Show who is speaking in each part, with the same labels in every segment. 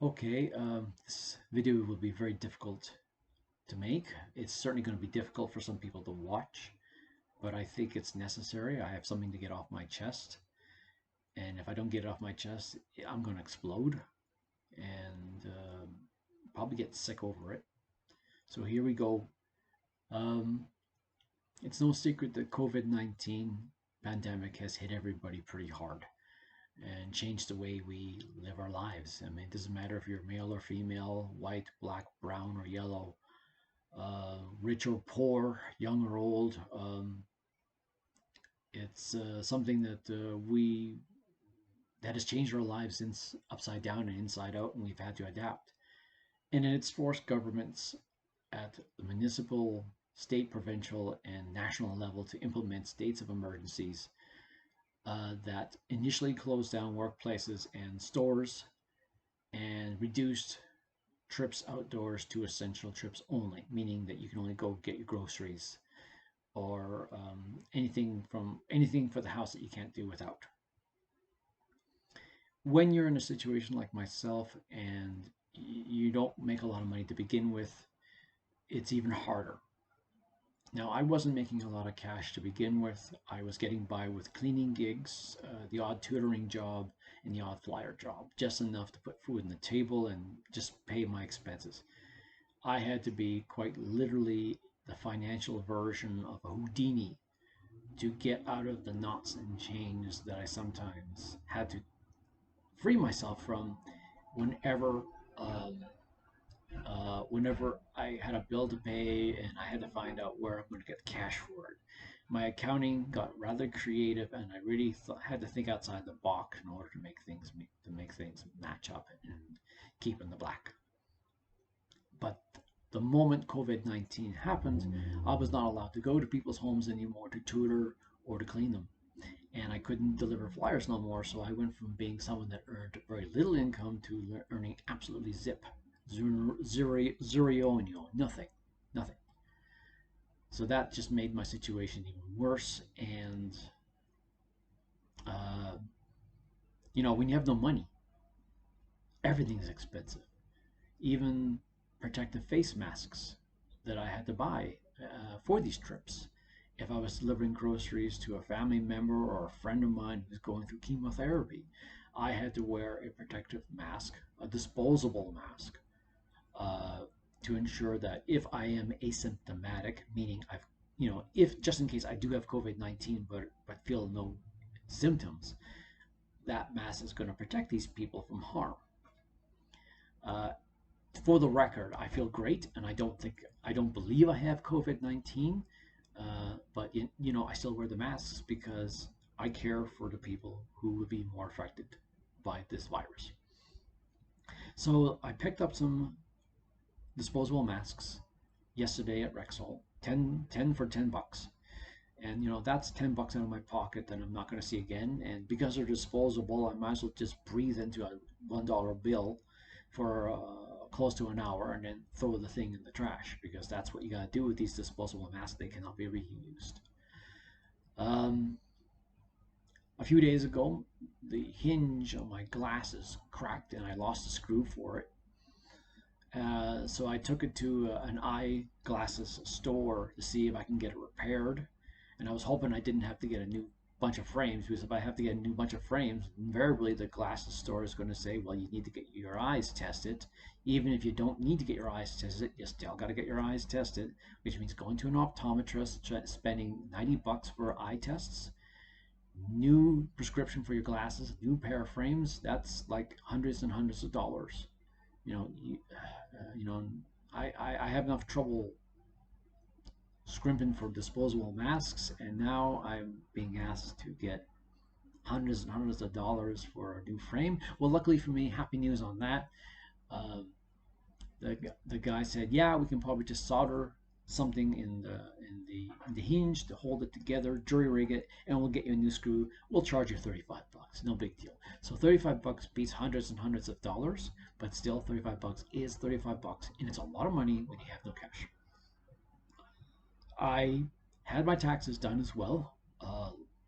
Speaker 1: Okay, this video will be very difficult to make. It's certainly going to be difficult for some people to watch, but I think it's necessary. I have something to get off my chest, and if I don't get it off my chest, I'm going to explode and probably get sick over it. So here we go. Um, it's no secret that COVID-19 pandemic has hit everybody pretty hard and changed the way we live our lives. I mean, it doesn't matter if you're male or female, white, black, brown, or yellow, rich or poor, young or old. It's something that has changed our lives upside down and inside out, and we've had to adapt. And it's forced governments at the municipal, state, provincial, and national level to implement states of emergencies that initially closed down workplaces and stores and reduced trips outdoors to essential trips only, meaning that you can only go get your groceries or anything for the house that you can't do without. When you're in a situation like myself and you don't make a lot of money to begin with, it's even harder. Now, I wasn't making a lot of cash to begin with. I was getting by with cleaning gigs, the odd tutoring job, and the odd flyer job, just enough to put food on the table and just pay my expenses. I had to be quite literally the financial version of a Houdini to get out of the knots and chains that I sometimes had to free myself from whenever um, whenever I had a bill to pay and I had to find out where I'm going to get cash for it. My accounting got rather creative, and I really had to think outside the box in order to make things match up and keep in the black. But the moment COVID-19 happened, I was not allowed to go to people's homes anymore to tutor or to clean them. And I couldn't deliver flyers no more, so I went from being someone that earned very little income to earning absolutely zero, nothing, nothing. So that just made my situation even worse. And, uh, when you have no money, everything's expensive. Even protective face masks that I had to buy for these trips. If I was delivering groceries to a family member or a friend of mine who's going through chemotherapy, I had to wear a protective mask, a disposable mask, uh, to ensure that if I am asymptomatic, meaning if just in case I do have COVID-19 but feel no symptoms, that mask is going to protect these people from harm. Uh, for the record, I feel great, and I don't believe I have COVID-19. But I still wear the masks because I care for the people who would be more affected by this virus. So I picked up some disposable masks yesterday at Rexall, 10 for $10. And that's $10 out of my pocket that I'm not going to see again. And because they're disposable, I might as well just breathe into a $1 bill for close to an hour and then throw the thing in the trash, because that's what you got to do with these disposable masks. They cannot be reused. Um, a few days ago, the hinge on my glasses cracked and I lost a screw for it. So I took it to an eyeglasses store to see if I can get it repaired. And I was hoping I didn't have to get a new bunch of frames, because if I have to get a new bunch of frames, invariably the glasses store is going to say, well, you need to get your eyes tested. Even if you don't need to get your eyes tested, you still got to get your eyes tested, which means going to an optometrist, spending $90 for eye tests, new prescription for your glasses, new pair of frames. That's like hundreds and hundreds of dollars. You know, you, you know, I have enough trouble scrimping for disposable masks, and now I'm being asked to get hundreds and hundreds of dollars for a new frame. Well, luckily for me, happy news on that. Um, the guy said, yeah, we can probably just solder something in the hinge to hold it together, jury rig it, and we'll get you a new screw. We'll charge you $35. No big deal. So $35 beats hundreds and hundreds of dollars, but still $35 is $35, and it's a lot of money when you have no cash. I had my taxes done as well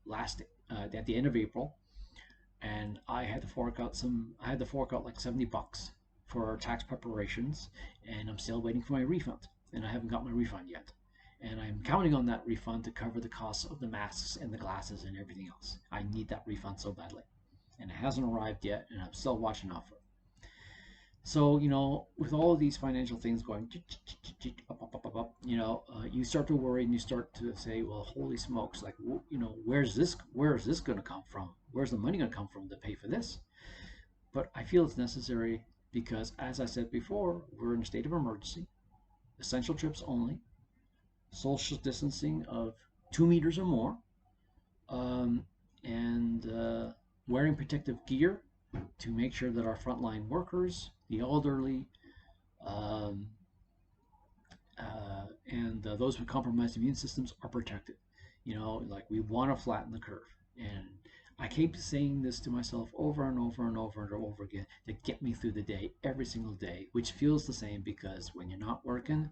Speaker 1: last at the end of April, and I had to fork out like $70 for tax preparations, and I'm still waiting for my refund, and I haven't got my refund yet. And I'm counting on that refund to cover the costs of the masks and the glasses and everything else. I need that refund so badly, and it hasn't arrived yet, and I'm still watching out for it. So, with all of these financial things going up, up, up, up, up, you start to worry and you start to say, well, holy smokes, like, where is this going to come from? Where's the money going to come from to pay for this? But I feel it's necessary because, as I said before, we're in a state of emergency, essential trips only, social distancing of 2 meters or more, um, and wearing protective gear to make sure that our frontline workers, the elderly, um, and those with compromised immune systems are protected. Like we want to flatten the curve. And I keep saying this to myself over and over and over and over again to get me through the day, every single day, which feels the same because when you're not working,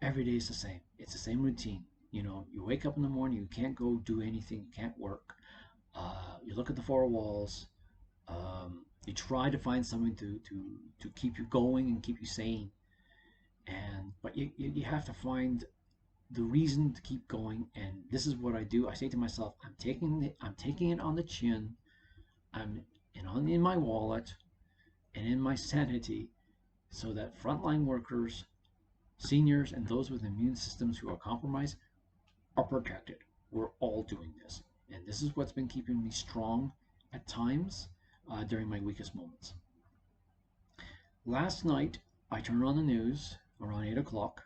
Speaker 1: every day is the same. It's the same routine. You wake up in the morning, you can't go do anything, you can't work. You look at the four walls. You try to find something to keep you going and keep you sane. But you have to find the reason to keep going. And this is what I do. I say to myself, I'm taking it on the chin. I'm in my wallet and in my sanity, so that frontline workers, seniors, and those with immune systems who are compromised are protected. We're all doing this. And this is what's been keeping me strong at times during my weakest moments. Last night, I turned on the news around 8 o'clock,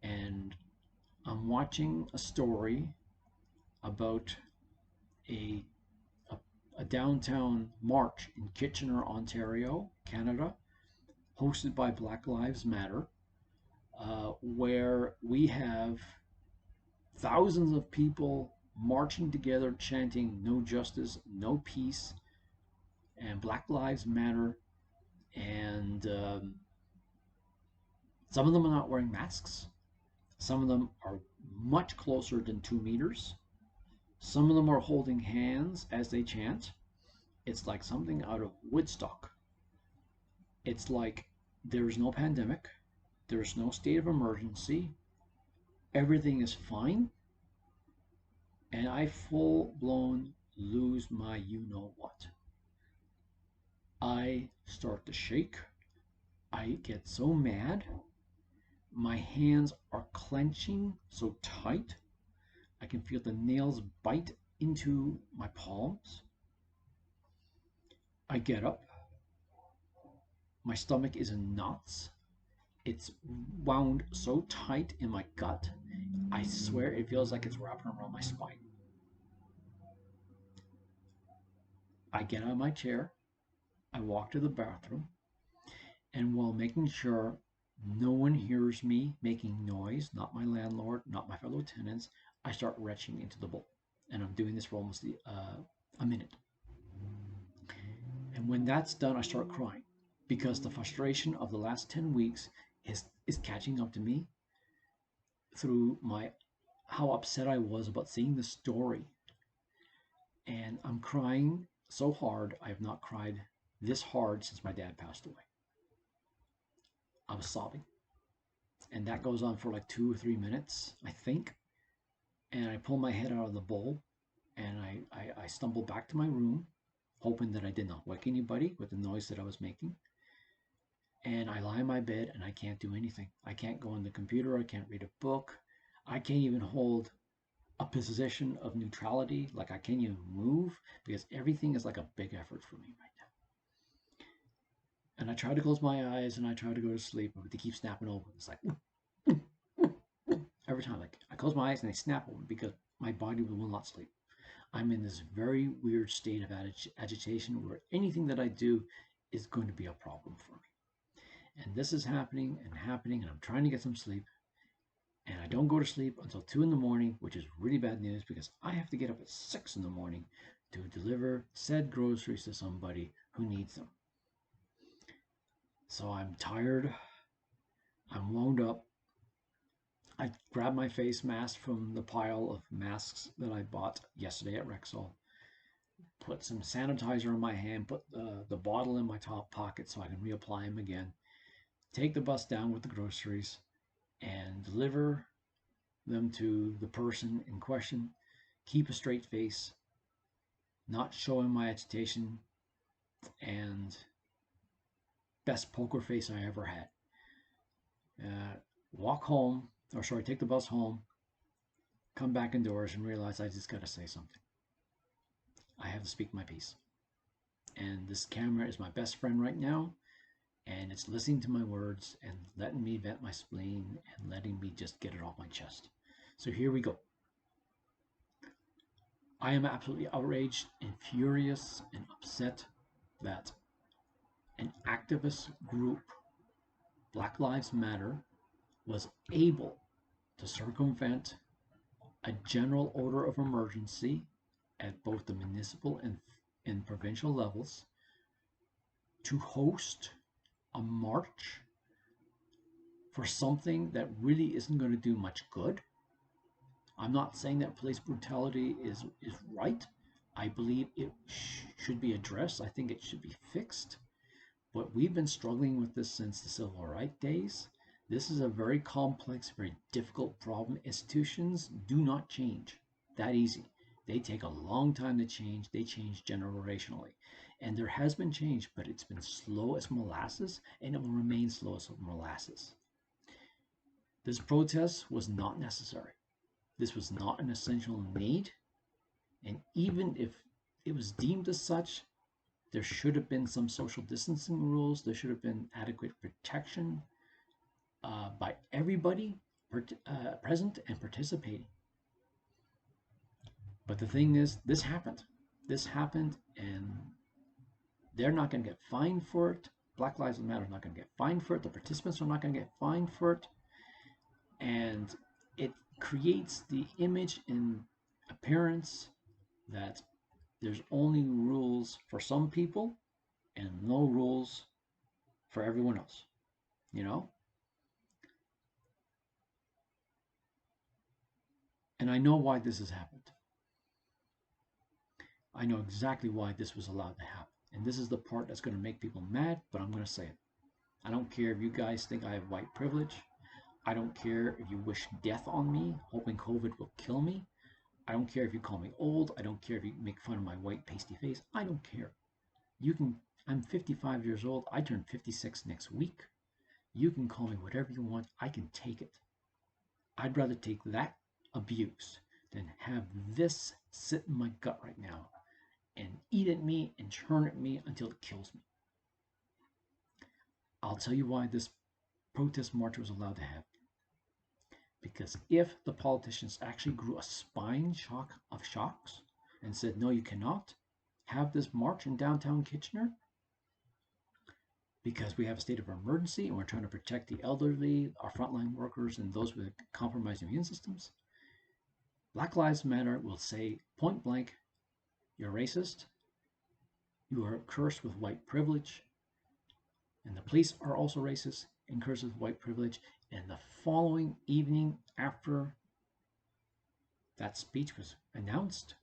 Speaker 1: and I'm watching a story about a, a, a downtown march in Kitchener, Ontario, Canada, hosted by Black Lives Matter, where we have thousands of people marching together chanting no justice, no peace, and Black Lives Matter. And some of them are not wearing masks. Some of them are much closer than 2 meters. Some of them are holding hands as they chant. It's like something out of Woodstock. It's like there is no pandemic. There is no state of emergency. Everything is fine. And I full blown lose my you know what. I start to shake. I get so mad. My hands are clenching so tight. I can feel the nails bite into my palms. I get up. My stomach is in knots. It's wound so tight in my gut. I swear it feels like it's wrapping around my spine. I get out of my chair. I walk to the bathroom. And while making sure no one hears me making noise, not my landlord, not my fellow tenants, I start retching into the bowl. And I'm doing this for almost a minute. And when that's done, I start crying because the frustration of the last 10 weeks is catching up to me through how upset I was about seeing the story. And I'm crying so hard. I have not cried this hard since my dad passed away. I was sobbing. And that goes on for like 2 or 3 minutes, I think. And I pull my head out of the bowl and I stumble back to my room, hoping that I did not wake anybody with the noise that I was making. And I lie in my bed and I can't do anything. I can't go on the computer. I can't read a book. I can't even hold a position of neutrality. Like I can't even move because everything is like a big effort for me right now. And I try to close my eyes and I try to go to sleep, but they keep snapping open. It's like every time, like I close my eyes and they snap open because my body will not sleep. I'm in this very weird state of agitation where anything that I do is going to be a problem for me. And this is happening and happening, and I'm trying to get some sleep. And I don't go to sleep until 2 in the morning, which is really bad news because I have to get up at 6 in the morning to deliver said groceries to somebody who needs them. So I'm tired. I'm wound up. I grabbed my face mask from the pile of masks that I bought yesterday at Rexall. put some sanitizer in my hand, put the bottle in my top pocket so I can reapply them again, take the bus down with the groceries, and deliver them to the person in question, keep a straight face, not showing my agitation, and best poker face I ever had. Uh, Walk home, or sorry, take the bus home, come back indoors and realize I just got to say something. I have to speak my piece. And this camera is my best friend right now, and it's listening to my words and letting me vent my spleen and letting me just get it off my chest. So here we go. I am absolutely outraged and furious and upset that an activist group, Black Lives Matter, was able to circumvent a general order of emergency at both the municipal and provincial levels to host a march for something that really isn't going to do much good. I'm not saying that police brutality is right. I believe it should be addressed. I think it should be fixed. But we've been struggling with this since the civil rights days. This is a very complex, very difficult problem. Institutions do not change that easy. They take a long time to change. They change generationally. And there has been change, but it's been slow as molasses, and it will remain slow as molasses. This protest was not necessary. This was not an essential need. And even if it was deemed as such, there should have been some social distancing rules. There should have been adequate protection by everybody present and participating. But the thing is, this happened. This happened, and they're not going to get fined for it. Black Lives Matter is not going to get fined for it. The participants are not going to get fined for it. And it creates the image and appearance that there's only rules for some people and no rules for everyone else, you know? And I know why this has happened. I know exactly why this was allowed to happen. And this is the part that's going to make people mad, but I'm going to say it. I don't care if you guys think I have white privilege. I don't care if you wish death on me, hoping COVID will kill me. I don't care if you call me old. I don't care if you make fun of my white pasty face. I don't care. I'm 55 years old. I turn 56 next week. You can call me whatever you want. I can take it. I'd rather take that abuse than have this sit in my gut right now and eat at me and churn at me until it kills me. I'll tell you why this protest march was allowed to happen. Because if the politicians actually grew a spine shock of shocks and said, no, you cannot have this march in downtown Kitchener because we have a state of emergency and we're trying to protect the elderly, our frontline workers, and those with compromised immune systems, Black Lives Matter will say point blank, you're racist, you are cursed with white privilege, and the police are also racist and cursed with white privilege. And the following evening after that speech was announced,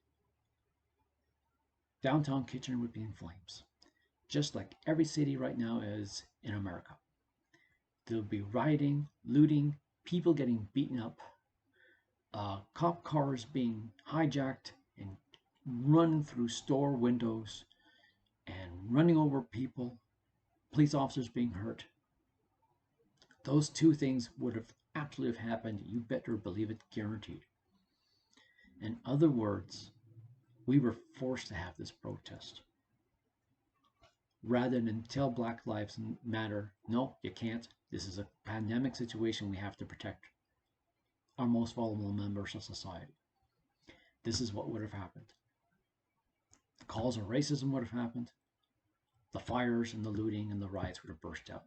Speaker 1: downtown Kitchener would be in flames, just like every city right now is in America. There'll be rioting, looting, people getting beaten up, cop cars being hijacked and run through store windows and running over people, police officers being hurt. Those two things would have absolutely have happened. You better believe it, guaranteed. In other words, we were forced to have this protest. Rather than tell Black Lives Matter, no, you can't. This is a pandemic situation. We have to protect our most vulnerable members of society. This is what would have happened. The calls of racism would have happened. The fires and the looting and the riots would have burst out.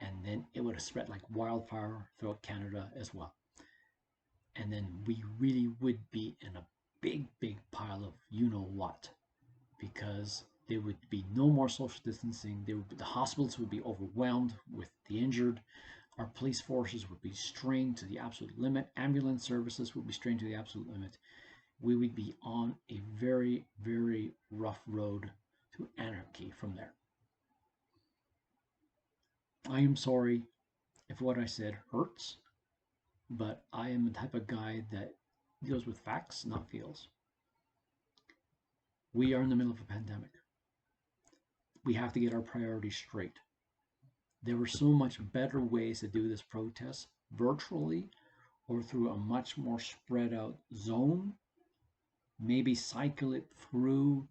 Speaker 1: And then it would have spread like wildfire throughout Canada as well. And then we really would be in a big, big pile of you-know-what, because there would be no more social distancing. The hospitals would be overwhelmed with the injured. Our police forces would be strained to the absolute limit. Ambulance services would be strained to the absolute limit. we would be on a very, very rough road to anarchy from there. I am sorry if what I said hurts, but I am the type of guy that deals with facts, not feels. We are in the middle of a pandemic. We have to get our priorities straight. There were so much better ways to do this protest virtually or through a much more spread out zone. Maybe cycle it through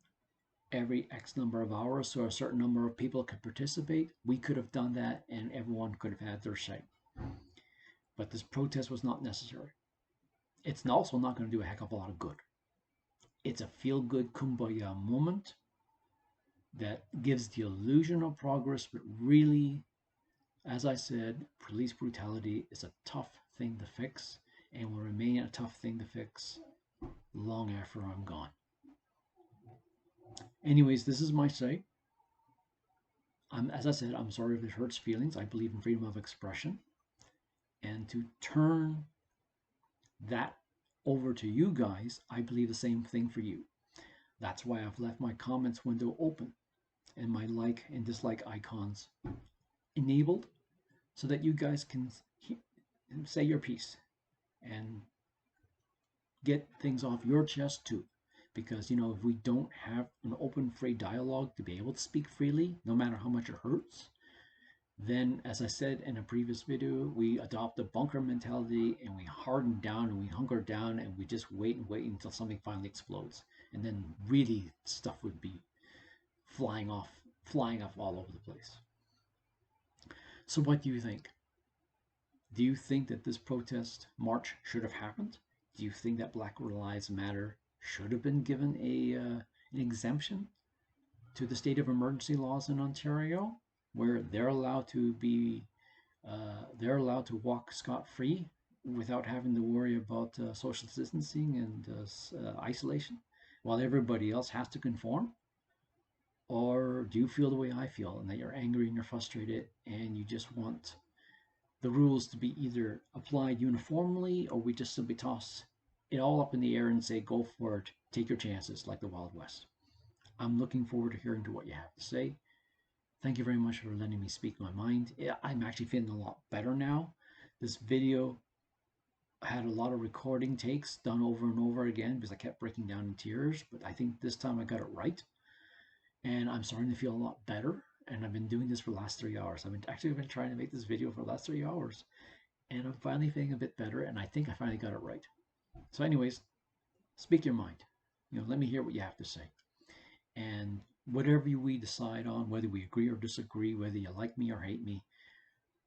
Speaker 1: every X number of hours so a certain number of people could participate. We could have done that and everyone could have had their say. But this protest was not necessary. It's also not going to do a heck of a lot of good. It's a feel good kumbaya moment that gives the illusion of progress, but really, as I said, police brutality is a tough thing to fix and will remain a tough thing to fix long after I'm gone. Anyways, this is my say. As I said, I'm sorry if it hurts feelings. I believe in freedom of expression. And to turn that over to you guys, I believe the same thing for you. That's why I've left my comments window open and my like and dislike icons enabled so that you guys can say your piece and get things off your chest too. Because, if we don't have an open, free dialogue to be able to speak freely, no matter how much it hurts, then, as I said in a previous video, we adopt a bunker mentality and we harden down and we hunker down and we just wait and wait until something finally explodes. And then really stuff would be flying off all over the place. So what do you think? Do you think that this protest march should have happened? Do you think that Black Lives Matter should have been given an exemption to the state of emergency laws in Ontario, where they're allowed to walk scot-free without having to worry about social distancing and isolation, while everybody else has to conform? Or do you feel the way I feel, and that you're angry and you're frustrated and you just want the rules to be either applied uniformly, or we just simply toss it all up in the air and say, go for it, take your chances, like the Wild West? I'm looking forward to hearing to what you have to say. Thank you very much for letting me speak my mind. I'm actually feeling a lot better now. This video had a lot of recording takes done over and over again because I kept breaking down in tears, but I think this time I got it right. And I'm starting to feel a lot better. And I've been doing this for the last 3 hours. I've been trying to make this video for the last 3 hours. And I'm finally feeling a bit better, and I think I finally got it right. So anyways, speak your mind. Let me hear what you have to say. And whatever we decide on, whether we agree or disagree, whether you like me or hate me,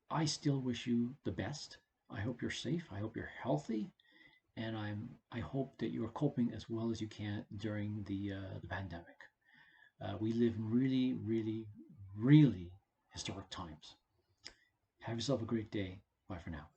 Speaker 1: I still wish you the best. I hope you're safe. I hope you're healthy. And I hope that you're coping as well as you can during the pandemic. We live in really, really, really historic times. Have yourself a great day. Bye for now.